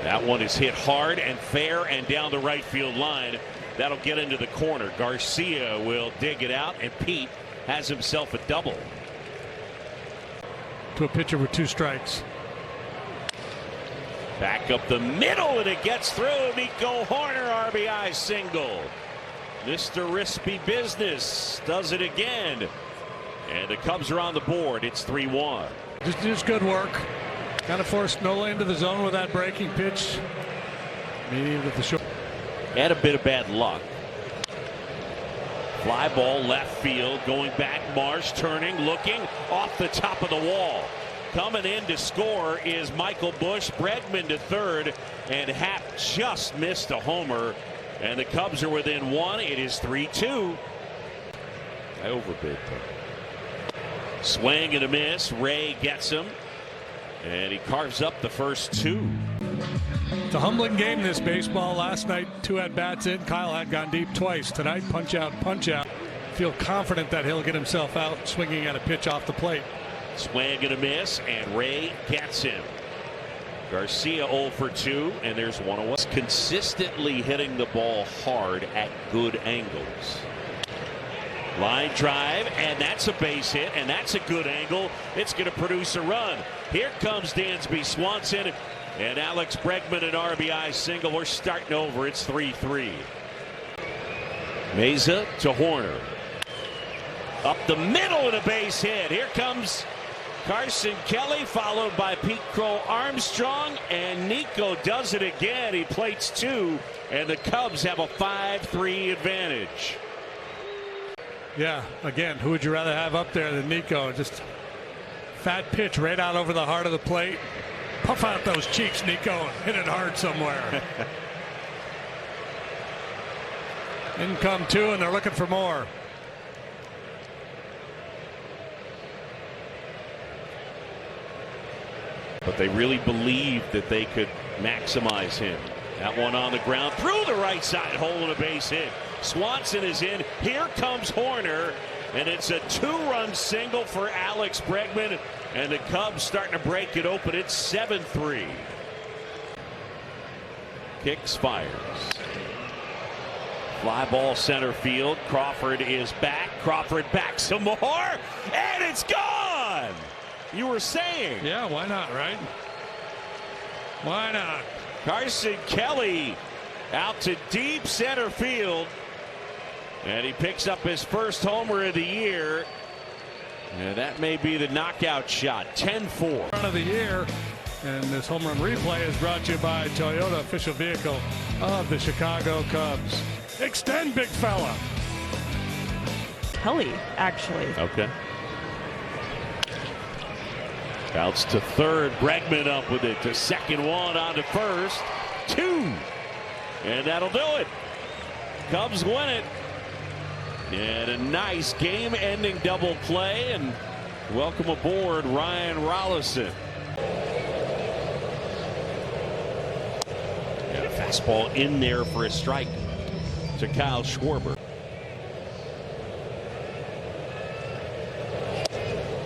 That one is hit hard and fair and down the right field line. That'll get into the corner. Garcia will dig it out, and Pete has himself a double. To a pitcher with 2 strikes. Back up the middle, and it gets through. Nico Hoerner, RBI single. Mr. Rispy Business does it again. And the Cubs are on the board. It's 3-1. Just good work. Kind of forced Nola into the zone with that breaking pitch. Maybe with the short. Had a bit of bad luck. Fly ball left field, going back. Marsh turning, looking off the top of the wall. Coming in to score is Michael Busch. Bregman to third, and Happ just missed a homer. And the Cubs are within 1. It is 3-2. I overbid though. Swing and a miss. Ray gets him, and he carves up the first 2. It's a humbling game, this baseball. Last night, 2 at-bats in. Kyle had gone deep twice. Tonight, punch out, punch out. Feel confident that he'll get himself out swinging at a pitch off the plate. Swing and a miss, and Ray gets him. Garcia 0 for 2, and there's 1 away. Consistently hitting the ball hard at good angles. Line drive, and that's a base hit, and that's a good angle. It's going to produce a run. Here comes Dansby Swanson, and Alex Bregman, an RBI single. We're starting over. It's 3-3. Meza to Hoerner. Up the middle, and a base hit. Here comes Carson Kelly, followed by Pete Crow Armstrong, and Nico does it again. He plates 2, and the Cubs have a 5-3 advantage. Yeah, again, who would you rather have up there than Nico? Just fat pitch right out over the heart of the plate. Puff out those cheeks, Nico, and hit it hard somewhere. In come 2, and they're looking for more. But they really believed that they could maximize him. That one on the ground through the right side hole, and a base hit. Swanson is in. Here comes Hoerner, and it's a 2-run single for Alex Bregman, and the Cubs starting to break it open. It's 7-3. Kicks, fires. Fly ball center field. Crawford is back. Crawford back some more, and it's gone. You were saying. Yeah, why not, right? Why not? Carson Kelly out to deep center field, and he picks up his first homer of the year, and that may be the knockout shot. 10-4. Run of the year, and this home run replay is brought to you by Toyota, official vehicle of the Chicago Cubs. Extend, big fella. Kelly, actually. Okay. Outs to third. Bregman up with it to second, 1 on to first. 2. And that'll do it. Cubs win it. And a nice game-ending double play. And welcome aboard Ryan Rollison. And a fastball in there for a strike to Kyle Schwarber.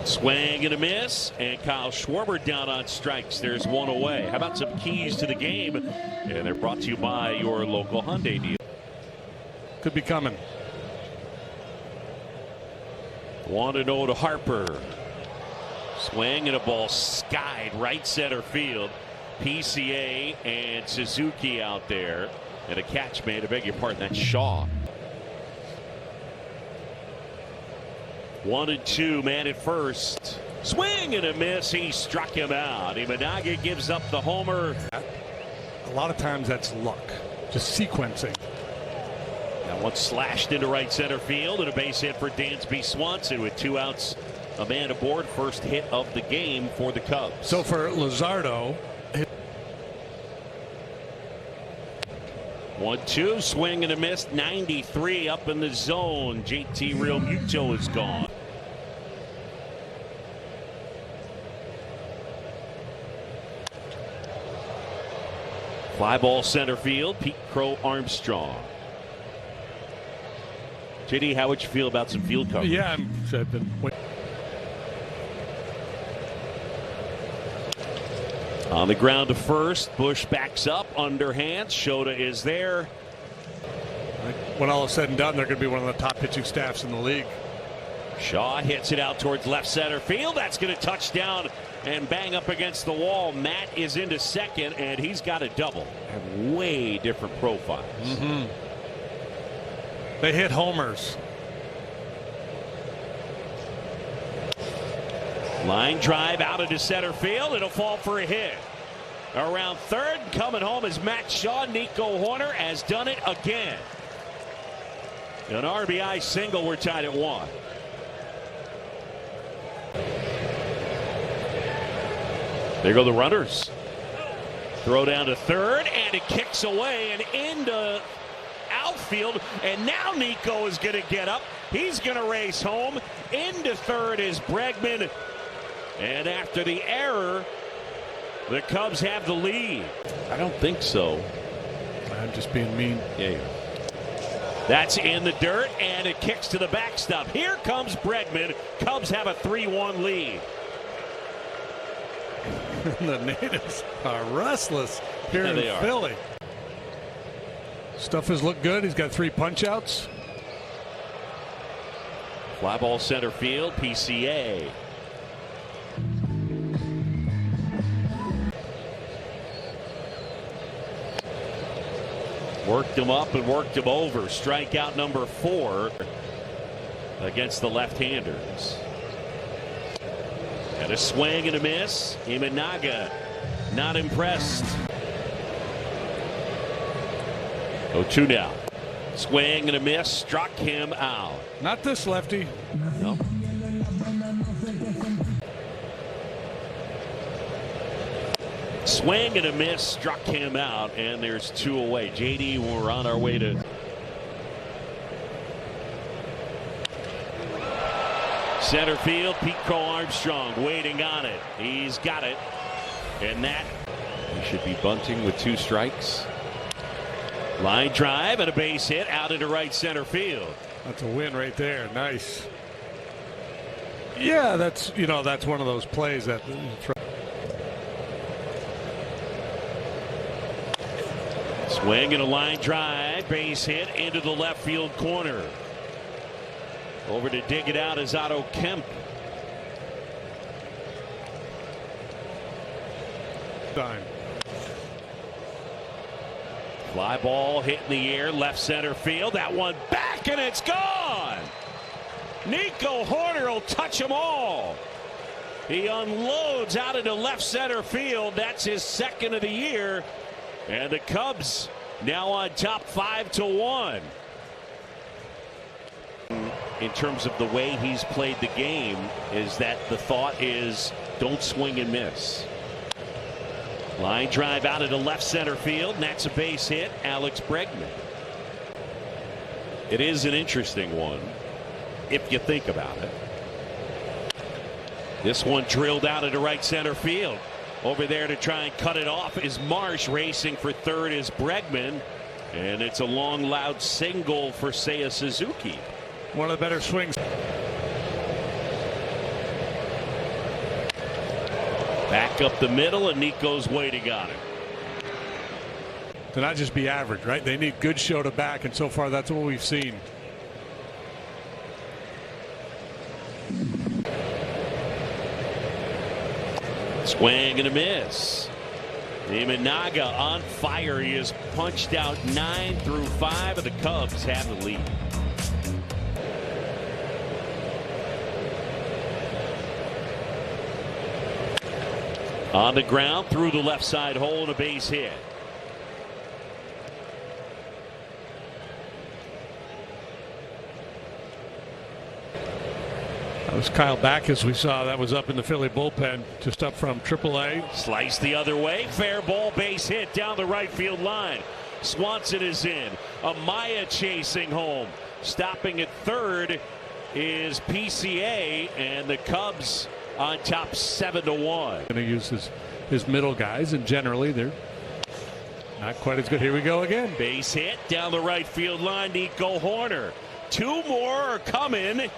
Swing and a miss, and Kyle Schwarber down on strikes. There's 1 away. How about some keys to the game? And they're brought to you by your local Hyundai dealer. Could be coming. 1-0 to Harper. Swing and a ball skied right center field. PCA and Suzuki out there. And a catch made, I beg your pardon, that's Shaw. 1-2, man at first. Swing and a miss. He struck him out. Imanaga gives up the homer. A lot of times that's luck, just sequencing. That one slashed into right center field, and a base hit for Dansby Swanson with 2 outs. A man aboard. First hit of the game for the Cubs. So for Luzardo. 1-2, swing and a miss. 93 up in the zone. JT Realmuto is gone. Fly ball center field. Pete Crow Armstrong. JD, how would you feel about some field coverage? Yeah, I've been waiting. On the ground to first. Bush backs up, underhand. Shota is there. When all is said and done, they're going to be one of the top pitching staffs in the league. Shaw hits it out towards left center field. That's going to touch down and bang up against the wall. Matt is into second, and he's got a double. Have way different profiles. They hit homers. Line drive out into center field. It'll fall for a hit. Around third, coming home is Matt Shaw. Nico Horner has done it again. An RBI single. We're tied at 1. There go the runners. Throw down to third, and it kicks away and into outfield. And now Nico is going to get up. He's going to race home. Into third is Bregman. And after the error, the Cubs have the lead. I don't think so. I'm just being mean. Yeah. That's in the dirt, and it kicks to the backstop. Here comes Bregman. Cubs have a 3-1 lead. The natives are restless here in Philly. Stuff has looked good. He's got 3 punch-outs. Fly ball center field, PCA. Worked him up and worked him over. Strikeout number 4 against the left-handers. And a swing and a miss. Imanaga not impressed. 0-2 now. Swing and a miss. Struck him out. Not this lefty. No. Swing and a miss, struck him out, and there's 2 away. JD, we're on our way to center field. Pete Crow Armstrong waiting on it. He's got it, and that he should be bunting with 2 strikes. Line drive and a base hit out into right center field. That's a win right there. Nice. Yeah, that's that's one of those plays that. Swing and a line drive, base hit into the left field corner. Over to dig it out is Otto Kemp. Time. Fly ball hit in the air, left center field. That one back, and it's gone. Nico Horner will touch them all. He unloads out into left center field. That's his 2nd of the year. And the Cubs now on top 5-1. In terms of the way he's played the game, is that the thought is don't swing and miss. Line drive out into left center field, and that's a base hit. Alex Bregman. It is an interesting one if you think about it. This one drilled out into right center field. Over there to try and cut it off is Marsh. Racing for third is Bregman. And it's a long, loud single for Seiya Suzuki. One of the better swings. Back up the middle, and Nico's waiting on it. To not just be average, right? They need good show to back, and so far that's what we've seen. Swing and a miss. Imanaga on fire. He has punched out 9 through 5, and the Cubs have the lead. On the ground through the left side hole and a base hit. That was Kyle Backus we saw. That was up in the Philly bullpen, just up from AAA. Slice the other way. Fair ball, base hit down the right field line. Swanson is in. Amaya chasing home. Stopping at third is PCA, and the Cubs on top 7-1. Going to use his middle guys, and generally they're not quite as good. Here we go again. Base hit down the right field line. Nico Horner. 2 more are coming.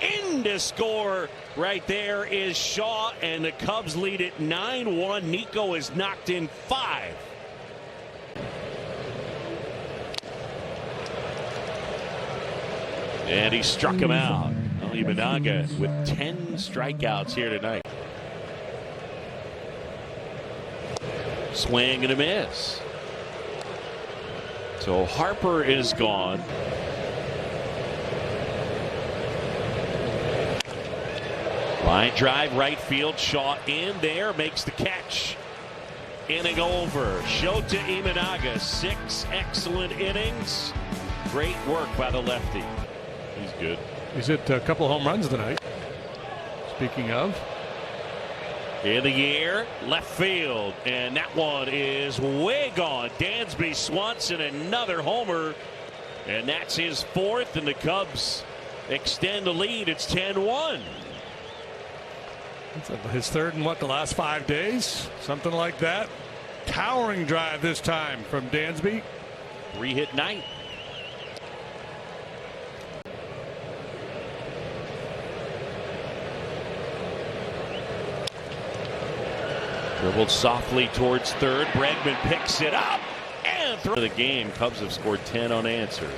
in to score. Right there is Shaw, and the Cubs lead it 9-1. Nico is knocked in 5. And he struck him out. Imanaga with 10 strikeouts here tonight. Swing and a miss. So Harper is gone. Line drive, right field. Shaw in there, makes the catch. Inning over. Shota Imanaga, 6 excellent innings. Great work by the lefty. He's good. He's hit a couple home runs tonight. Speaking of. In the air, left field, and that one is way gone. Dansby Swanson, another homer, and that's his 4th, and the Cubs extend the lead. It's 10-1. His 3rd in the last 5 days? Something like that. Towering drive this time from Dansby. 3-hit night. Dribbled softly towards 3rd. Bregman picks it up and throws the game. Cubs have scored 10 unanswered.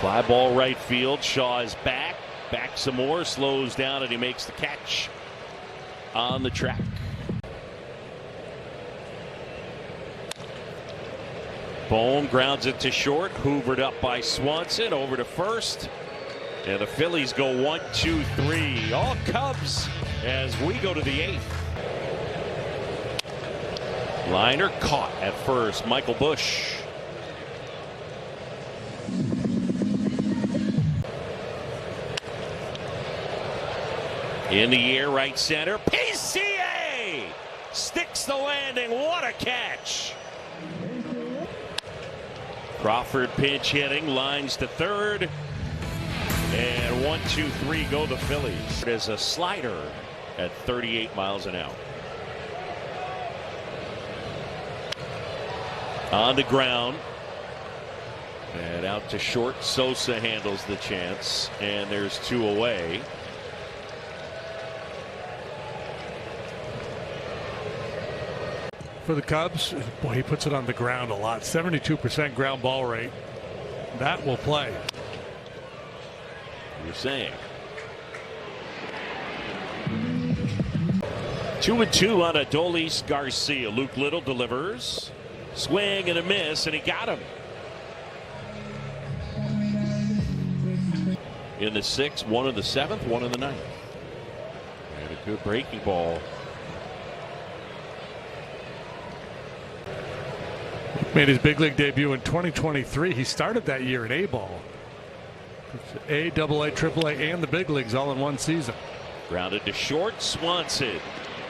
Fly ball right field. Shaw is back. Back some more. Slows down and he makes the catch on the track. Bohm grounds it to short. Hoovered up by Swanson. Over to first. And the Phillies go 1-2-3. All Cubs as we go to the 8th. Liner caught at first. Michael Busch. In the air, right center. PCA sticks the landing. What a catch. Crawford pinch hitting. Lines to 3rd. And 1-2-3 go the Phillies. There's a slider at 38 miles an hour. On the ground. And out to short. Sosa handles the chance. And there's 2 away. For the Cubs, boy, he puts it on the ground a lot. 72% ground ball rate. That will play. You're saying 2-2 on Adolis Garcia. Luke Little delivers. Swing and a miss, and he got him. In the 6th, 1 in the 7th, 1 in the 9th. And a good breaking ball. Made his big league debut in 2023. He started that year in A-ball. A, AA, AAA, and the big leagues all in one season. Grounded to short. Swanson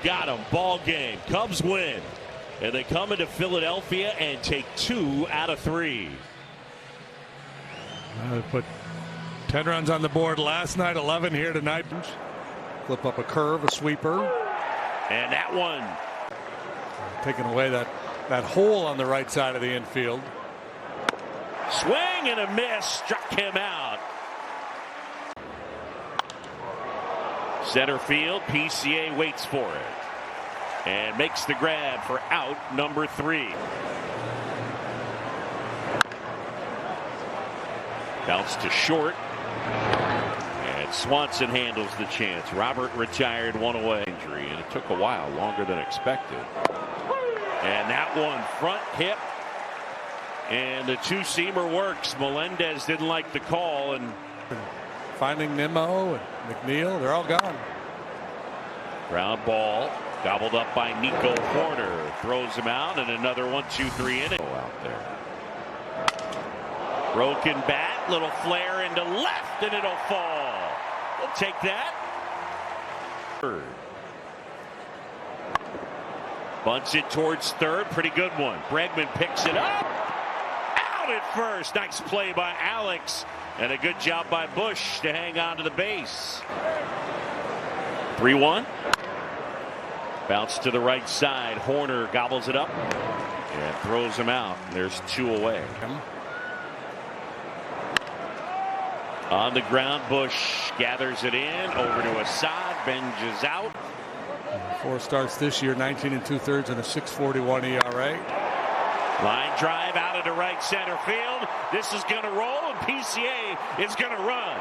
got him. Ball game. Cubs win. And they come into Philadelphia and take 2 out of 3. They put 10 runs on the board last night, 11 here tonight. Flip up a curve, a sweeper. And that one. Taking away that hole on the right side of the infield. Swing and a miss. Struck him out. Center field. PCA waits for it. And makes the grab for out number 3. Bounce to short. And Swanson handles the chance. Robert retired 1 away. Injury, and it took a while, longer than expected. And that one front hip. And the 2-seamer works. Melendez didn't like the call. And finding Nimmo and McNeil, they're all gone. Ground ball. Gobbled up by Nico Horner. Throws him out, and another 1-2-3 inning out there. Broken bat, little flare into left, and it'll fall. We'll take that. Third. Bunts it towards 3rd. Pretty good one. Bregman picks it up. Out at first. Nice play by Alex. And a good job by Busch to hang on to the base. 3-1. Bounce to the right side. Horner gobbles it up and throws him out. There's 2 away. On the ground, Bush gathers it in over to Assad. Benj is out. 4 starts this year, 19 2/3 and a 6.41 ERA. Line drive out into right center field. This is going to roll, and PCA is going to run.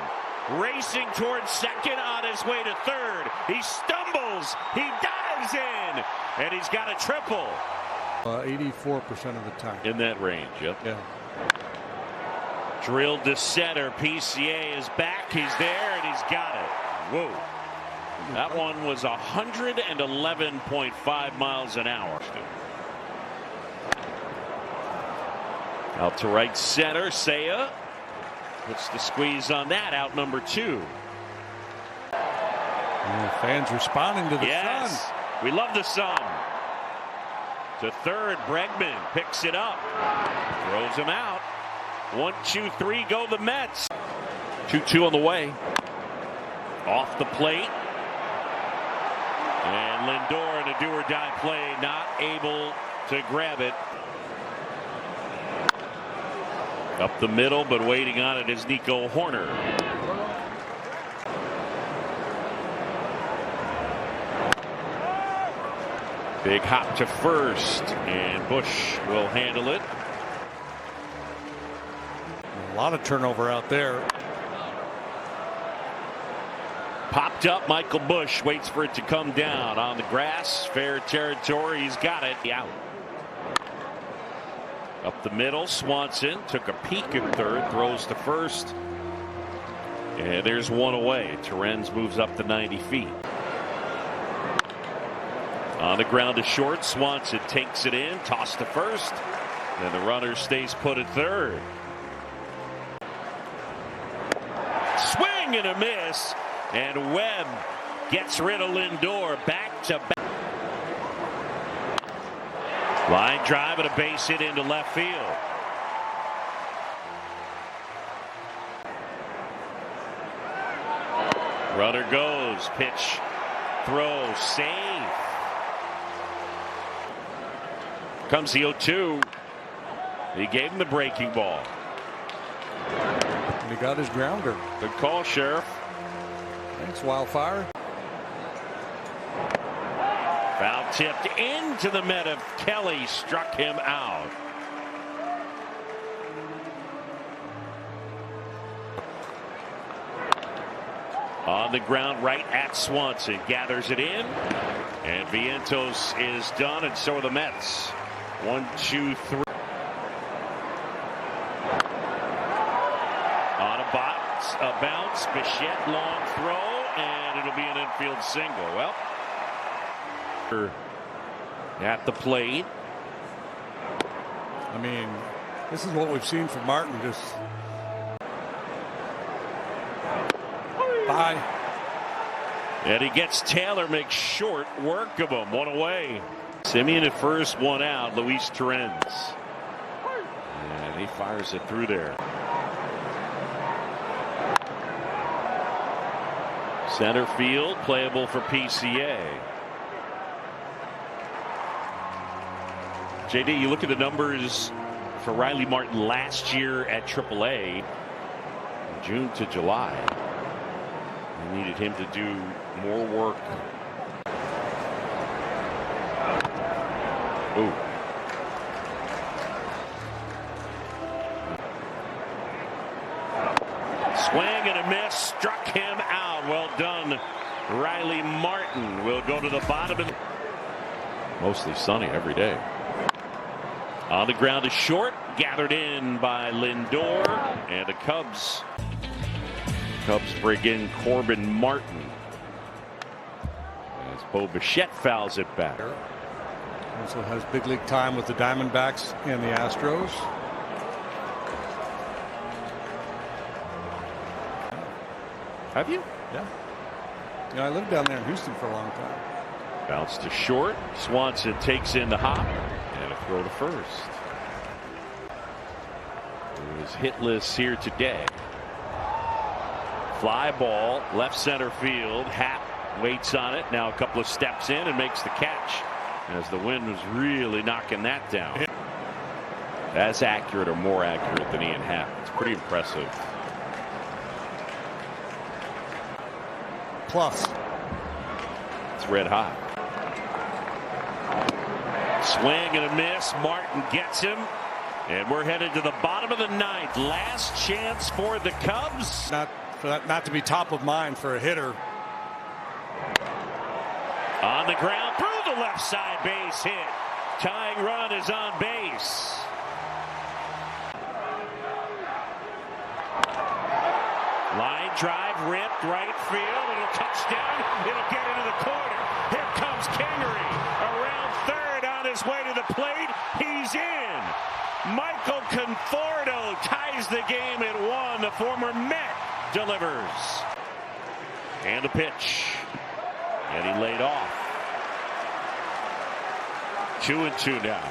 Racing towards second on his way to third. He stumbles. He dives in, and he's got a triple. 84% of the time. In that range, yep. Yeah. Drilled to center. PCA is back. He's there, and he's got it. Whoa. That one was 111.5 miles an hour. Out to right center. Seiya puts the squeeze on that. Out number 2. Fans responding to the sun. We love the sun. To third, Bregman picks it up. Throws him out. 1, 2, 3 go the Mets. 2-2 on the way. Off the plate. And Lindor in a do-or-die play, not able to grab it. Up the middle, but waiting on it is Nico Horner. Big hop to first, and Bush will handle it. A lot of turnover out there. Popped up, Michael Bush waits for it to come down on the grass. Fair territory, he's got it. Out. Up the middle, Swanson took a peek at third, throws to first. And there's one away. Terrens moves up to 90 feet. On the ground to short, Swanson takes it in, toss to first. And the runner stays put at third. Swing and a miss. And Webb gets rid of Lindor. Back to back. Line drive and a base hit into left field. Runner goes. Pitch. Throw. Save. Comes the 0-2. He gave him the breaking ball. And he got his grounder. Good call, Sheriff. Thanks, Wildfire. Foul tipped into the middle. Kelly struck him out. On the ground right at Swanson. Gathers it in. And Vientos is done, and so are the Mets. 1, 2, 3. On a bounce. Bichette long throw, and it'll be an infield single. Well, at the plate. I mean, this is what we've seen from Martin. Just bye. And he gets Taylor, makes short work of him. One away. Simeon at first, one out. Luis Terrens. And he fires it through there. Center field, playable for PCA. JD, you look at the numbers for Riley Martin last year at AAA, June to July. We needed him to do more work. Ooh. Swing and a miss, struck him out. Well done, Riley Martin. Will go to the bottom. Mostly sunny every day. On the ground is short, gathered in by Lindor, and the Cubs bring in Corbin Martin as Bo Bichette fouls it back. Also has big league time with the Diamondbacks and the Astros. Have you? Yeah. Yeah, I lived down there in Houston for a long time. Bounce to short. Swanson takes in the hop and a throw to first. He was hitless here today. Fly ball, left center field. Happ waits on it. Now a couple of steps in and makes the catch as the wind was really knocking that down. As accurate or more accurate than Ian Happ. It's pretty impressive. plus. It's red hot. Swing and a miss. Martin gets him. And we're headed to the bottom of the ninth. Last chance for the Cubs. Not to be top of mind for a hitter. On the ground through the left side, base hit. Tying run is on base. Line drive ripped right field. It'll touchdown. It'll get into the corner. Here comes Kingery around third on his way to the plate. He's in. Michael Conforto ties the game at 1. The former Met delivers. And the pitch. And he laid off. 2-2 now.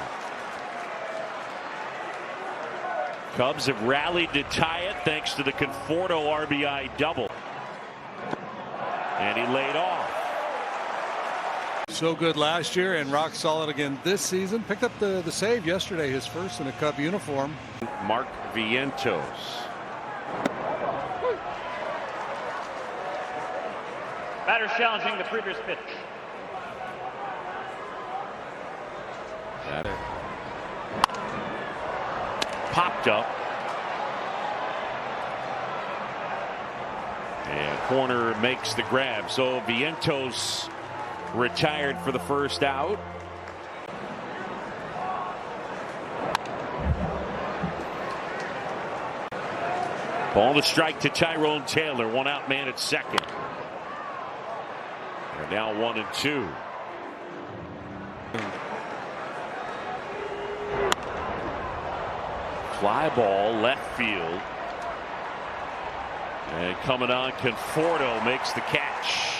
Cubs have rallied to tie it thanks to the Conforto RBI double. And he laid off. So good last year and rock solid again this season. Picked up the save yesterday, his first in a Cub uniform. Mark Vientos. Batters challenging the previous pitch. Popped up. And corner makes the grab. So Vientos retired for the first out. Ball to strike to Tyrone Taylor. 1 out man at second. They're now 1-2. Fly ball left field. And coming on, Conforto makes the catch.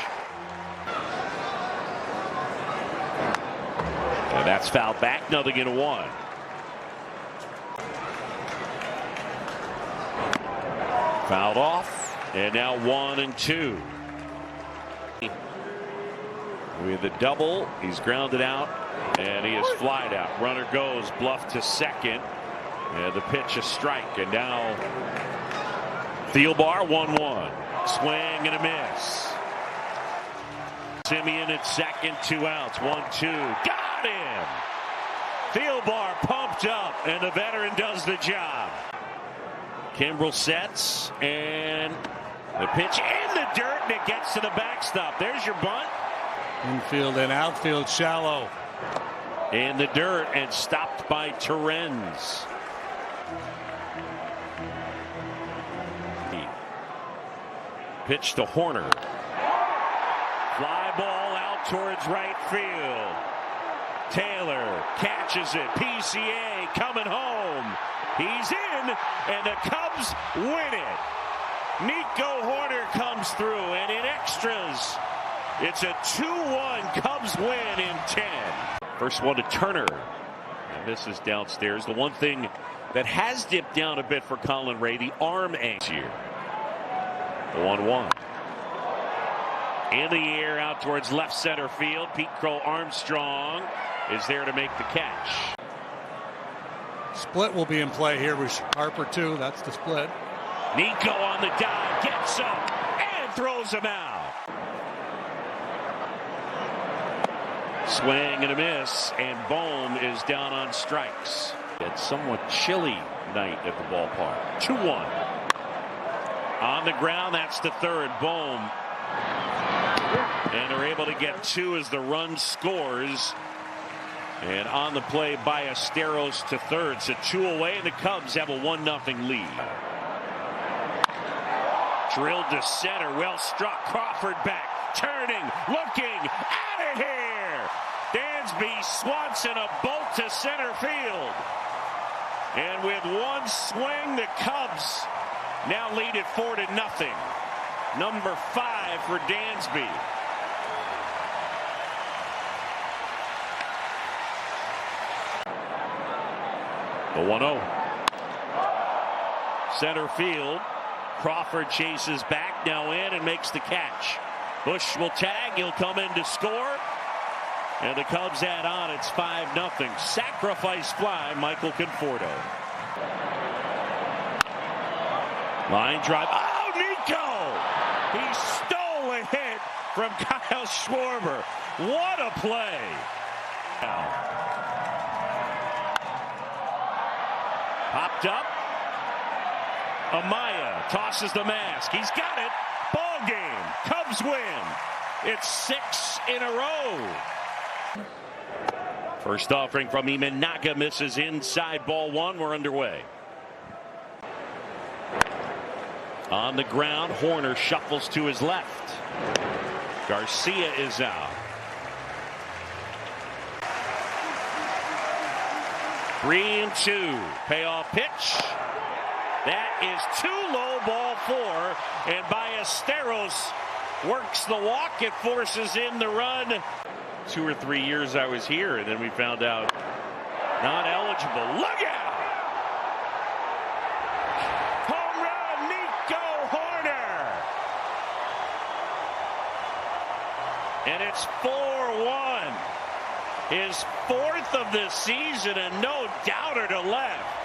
And that's fouled back, 0-1. Fouled off, and now 1-2. With a double, he's grounded out, and he is flied out. Runner goes, bluff to second, and the pitch a strike, and now Thielbar 1-1. Swing and a miss. Simeon at second, 2 outs, 1-2. Got him! Thielbar pumped up, and the veteran does the job. Kimbrel sets, and the pitch in the dirt, and it gets to the backstop. There's your bunt. Infield and outfield shallow. In the dirt, and stopped by Terens. Pitch to Horner. Fly ball out towards right field. Taylor catches it. PCA coming home. He's in, and the Cubs win it. Nico Horner comes through, and in extras, it's a 2-1 Cubs win in 10. First one to Turner, and this is downstairs. The one thing that has dipped down a bit for Colin Ray, the arm angle here. The 1-1. In the air out towards left center field. Pete Crow Armstrong is there to make the catch. Split will be in play here with Harper too. That's the split. Nico on the dive, gets up and throws him out. Swing and a miss, and Bohm is down on strikes. It's somewhat chilly night at the ballpark. 2-1. On the ground, that's the third. Bohm. And they're able to get 2 as the run scores. And on the play, Ballesteros to third. So 2 away, and the Cubs have a 1-0 lead. Drilled to center, well struck. Crawford back, turning, looking, out of here. Dansby, Swanson, a bolt to center field. And with one swing, the Cubs now lead it 4-0. Number 5 for Dansby. The 1-0. Center field. Crawford chases back, now in, and makes the catch. Bush will tag, he'll come in to score. And the Cubs add on, it's 5-0. Sacrifice fly, Michael Conforto. Line drive, oh, Nico! He stole a hit from Kyle Schwarber. What a play. Popped up. Amaya tosses the mask. He's got it. Ball game. Cubs win. It's 6 in a row. First offering from Imanaka misses inside, ball one. We're underway. On the ground, Horner shuffles to his left. Garcia is out. 3-2. Payoff pitch. That is too low, ball four. And Ballesteros works the walk. It forces in the run. 2 or 3 years I was here, and then we found out not eligible. Look out! Home run, Nico Horner! And it's 4-1. His 4th of the season, and no doubter to left.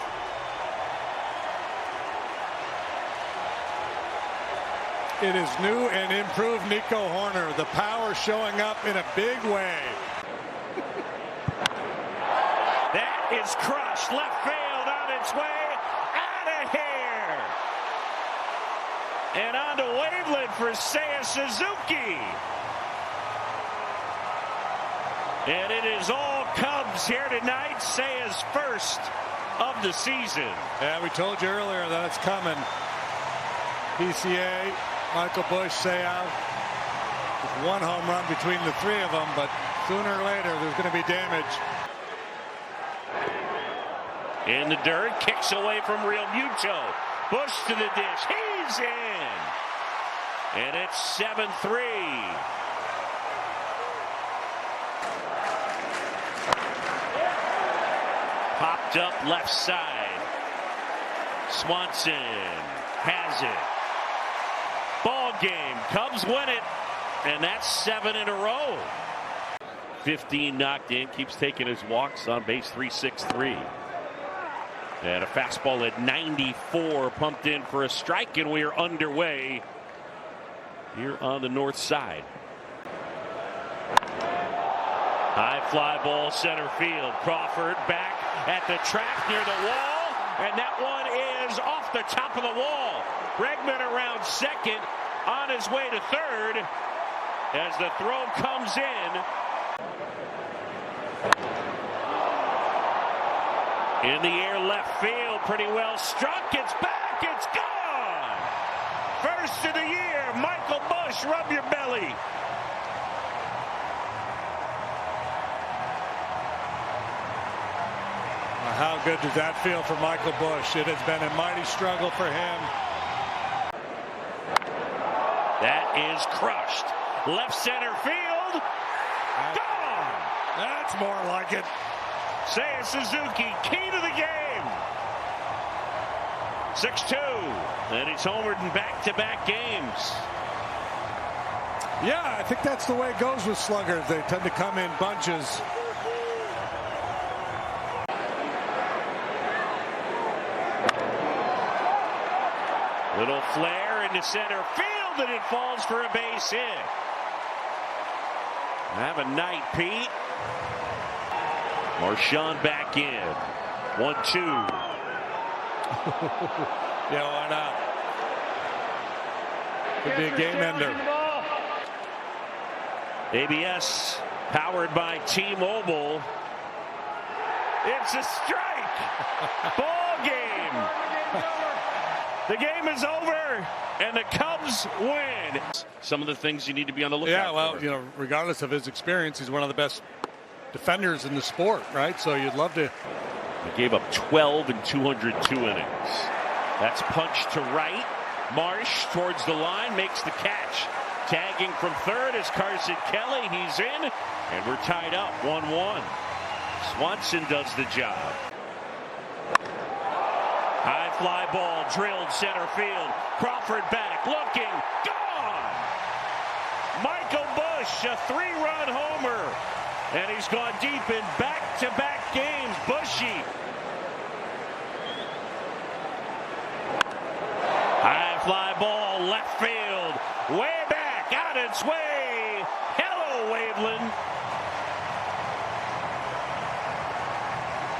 It is new and improved Nico Horner. The power showing up in a big way. That is crushed. Left field on its way. Out of here. And on to Waveland for Seiya Suzuki. And it is all Cubs here tonight. Seiya's first of the season. Yeah, we told you earlier that it's coming. PCA, Michael Busch, Seiya, with 1 home run between the 3 of them, but sooner or later there's going to be damage. In the dirt, kicks away from Real Muto. Busch to the dish. He's in. And it's 7-3. Popped up left side. Swanson has it. Ball game. Cubs win it. And that's 7 in a row. 15 knocked in. Keeps taking his walks on base. 3-6-3. And a fastball at 94 pumped in for a strike. And we are underway here on the north side. High fly ball center field. Crawford back at the track near the wall. And that one is off the top of the wall. Bregman around second, on his way to third as the throw comes in. In the air left field, pretty well struck. It's back, it's gone. First of the year, Michael Busch, rub your belly. How good does that feel for Michael Busch? It has been a mighty struggle for him. That is crushed. Left center field. Gone. That's more like it. Seiya Suzuki, key to the game. 6-2. And he's homered in back-to-back games. Yeah, I think that's the way it goes with sluggers. They tend to come in bunches. Little flare into center field, and it falls for a base hit. Have a night, Pete. Marchand back in. 1-2. Yeah, why not? Could be a game ender. ABS powered by T-Mobile. It's a strike. Ball game. The game is over, and the Cubs win. Some of the things you need to be on the lookout for. Yeah, well, you know, regardless of his experience, he's one of the best defenders in the sport, right? So you'd love to. He gave up 12 in 202 innings. That's punch to right. Marsh towards the line, makes the catch. Tagging from third is Carson Kelly. He's in, and we're tied up 1-1. Swanson does the job. High fly ball drilled center field. Crawford back, looking, gone! Michael Busch, a 3-run homer. And he's gone deep in back-to-back games. Bushy. High fly ball, left field. Way back, out its way. Cleveland.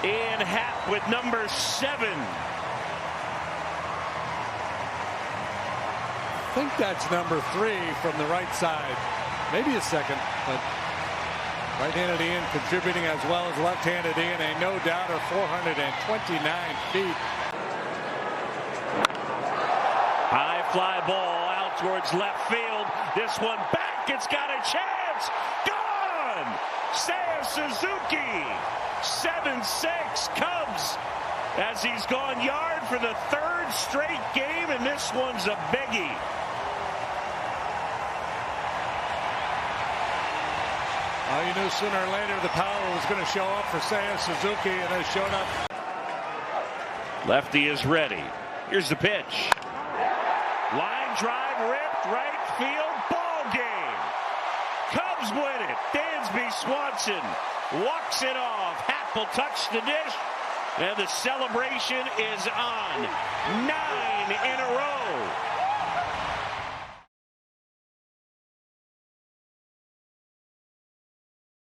In hat with number 7. I think that's number 3 from the right side. Maybe a second, but right-handed Ian contributing as well as left-handed Ian. A no-doubter, 429 feet. High fly ball out towards left field. This one back. It's got a chance. Gone! Seiya Suzuki. 7-6 Cubs as he's gone yard for the 3rd straight game, and this one's a biggie. Well, you knew sooner or later the power was going to show up for Seiya Suzuki, and it showed up. Lefty is ready. Here's the pitch. Line drive ripped right field. Ball game. Cubs win it. Dansby Swanson walks it off. Happ will touch the dish, and the celebration is on. 9 in a row.